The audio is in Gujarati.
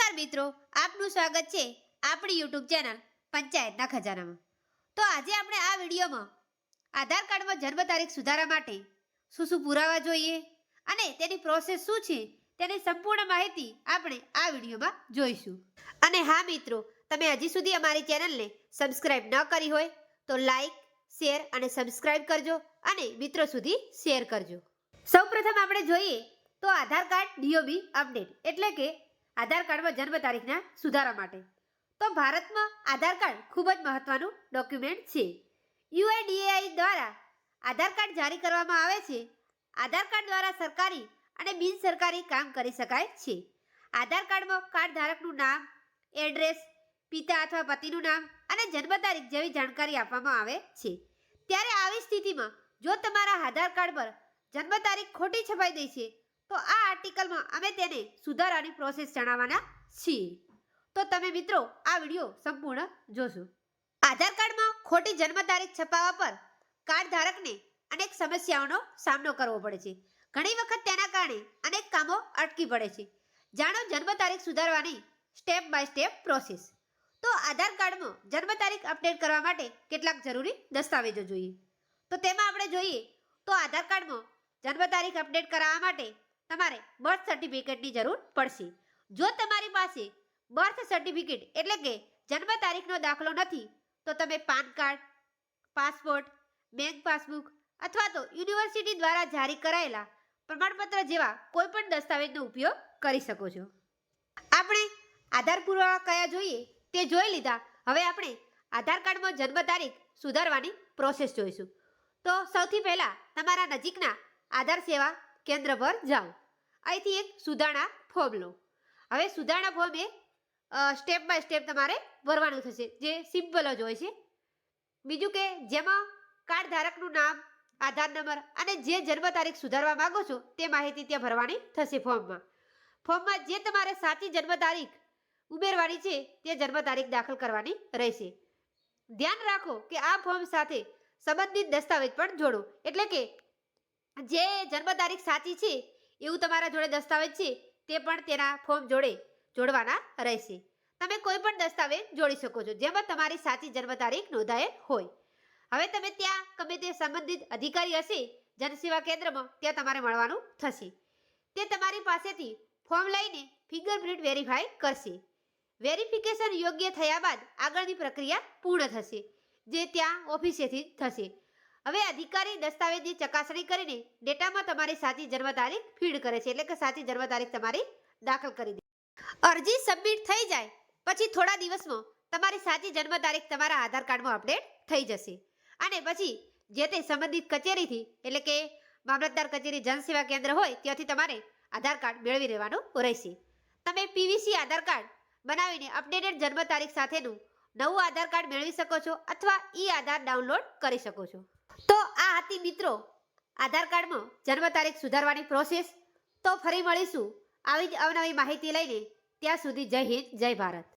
નમસ્કાર મિત્રો, આપનું સ્વાગત છે આપણી યુટ્યુબ ચેનલ પંચાયતના ખજાનામાં। તો આજે આપણે આ વિડીયોમાં આધાર કાર્ડમાં જન્મ તારીખ સુધારા માટે શું શું પુરાવા જોઈએ અને તેની પ્રોસેસ શું છે તેની સંપૂર્ણ માહિતી આપણે આ વિડીયોમાં જોઈશું। અને હા મિત્રો, તમે હજી સુધી અમારી ચેનલને સબસ્ક્રાઇબ ન કરી હોય તો લાઈક, શેર અને સબસ્ક્રાઇબ કરજો અને મિત્રો સુધી શેર કરજો। સૌપ્રથમ આપણે જોઈએ તો આધાર કાર્ડ ડીઓબી અપડેટ એટલે કે આધાર કાર્ડમાં જન્મ તારીખના સુધારા માટે। તો ભારતમાં આધાર કાર્ડ ખૂબ જ મહત્વનું ડોક્યુમેન્ટ છે। યુઆઈડીએઆઈ દ્વારા આધાર કાર્ડ જારી કરવામાં આવે છે। આધાર કાર્ડ દ્વારા સરકારી અને બિનસરકારી કામ કરી શકાય છે। આધાર કાર્ડમાં કાર્ડ ધારકનું નામ, એડ્રેસ, પિતા અથવા પતિનું નામ અને જન્મ તારીખ જેવી જાણકારી આપવામાં આવે છે। ત્યારે આવી સ્થિતિમાં જો તમારા આધાર કાર્ડ પર જન્મ તારીખ ખોટી છપાઈ ગઈ છે તો આ આર્ટિકલમાં અમે તેને સુધારવાની પ્રોસેસ જણાવવાના છીએ। તો તમે મિત્રો આ વિડીયો સંપૂર્ણ જોશો। આધાર કાર્ડમાં ખોટી જન્મ તારીખ છપાવવા પર કાર્ડ ધારકને અનેક સમસ્યાઓનો સામનો કરવો પડે છે। ઘણી વખત તેના કારણે અનેક કામો અટકી પડે છે। જાણો જન્મ તારીખ સુધારવાની સ્ટેપ બાય સ્ટેપ પ્રોસેસ। તો આધાર કાર્ડમાં જન્મ તારીખ અપડેટ કરવા માટે કેટલાક જરૂરી દસ્તાવેજો જોઈએ। તો તેમાં આપણે જોઈએ તો આધાર કાર્ડમાં જન્મ તારીખ અપડેટ કરાવવા માટે તમારે બર્થ સર્ટિફિકેટની જરૂર પડશે। જો તમારી પાસે બર્થ સર્ટિફિકેટ એટલે કે જન્મ તારીખનો દાખલો નથી તો તમે PAN card, passport, bank passbook અથવા તો યુનિવર્સિટી દ્વારા જારી કરાયેલા પ્રમાણપત્ર જેવા કોઈપણ દસ્તાવેજનો ઉપયોગ કરી શકો છો। આપણે આધાર પુરાવા કયા જોઈએ તે જોઈ લીધા। હવે આપણે આધાર કાર્ડમાં જન્મ તારીખ સુધારવાની પ્રોસેસ જોઈશું। તો સૌથી પહેલા તમારા નજીકના આધાર સેવા કેન્દ્ર પર જાઓ। અહીંથી એક સુધારણા ફોર્મ લો। હવે સુધારણા ફોર્મ એ સ્ટેપ બાય સ્ટેપ તમારે ભરવાનું થશે, જે સિમ્પલ જ હોય છે। બીજું કે જેમાં કાર્ડ ધારકનું નામ, આધાર નંબર અને જે જન્મ તારીખ સુધારવા માંગો છો તે માહિતી ત્યાં ભરવાની થશે ફોર્મમાં જે તમારે સાચી જન્મ તારીખ ઉમેરવાની છે તે જન્મ તારીખ દાખલ કરવાની રહેશે। ધ્યાન રાખો કે આ ફોર્મ સાથે સંબંધિત દસ્તાવેજ પણ જોડો, એટલે કે જે જન્મ તારીખ સાચી છે એવું તમારા જોડે દસ્તાવેજ છે તે પણ તેના ફોર્મ જોડે જોડવાના રહેશે। તમે કોઈ પણ દસ્તાવેજ જોડી શકો છો જેમાં તમારી સાચી જન્મ તારીખ નોંધાયેલ હોય। હવે તમે ત્યાં ગમે તે સંબંધિત અધિકારી હશે જનસેવા કેન્દ્રમાં ત્યાં તમારે મળવાનું થશે। તે તમારી પાસેથી ફોર્મ લઈને ફિંગરપ્રિન્ટ વેરીફાઈ કરશે। વેરિફિકેશન યોગ્ય થયા બાદ આગળની પ્રક્રિયા પૂર્ણ થશે, જે ત્યાં ઓફિસેથી થશે। હવે અધિકારી દસ્તાવેજની ચકાસણી કરીને ડેટામાં તમારી સાચી જન્મ તારીખ ફીડ કરે છે, એટલે કે સાચી જન્મ તારીખ તમારી દાખલ કરી દે। અરજી સબમિટ થઈ જાય પછી થોડા દિવસમાં તમારી સાચી જન્મ તારીખ તમારા આધાર કાર્ડમાં અપડેટ થઈ જશે અને પછી જે તે સંબંધિત કચેરીથી એટલે કે મામલતદાર કચેરી જનસેવા કેન્દ્ર હોય ત્યાંથી તમારે આધાર કાર્ડ મેળવી લેવાનું રહેશે। તમે પીવીસી આધાર કાર્ડ બનાવીને અપડેટેડ જન્મ તારીખ સાથેનું નવું આધાર કાર્ડ મેળવી શકો છો અથવા ઈ આધાર ડાઉનલોડ કરી શકો છો। તો આ હતી મિત્રો આધાર કાર્ડમાં જન્મ તારીખ સુધારવાની પ્રોસેસ। તો ફરી મળીશું આવી જ અવનવી માહિતી લઈને। ત્યાં સુધી જય હિન્દ, જય ભારત।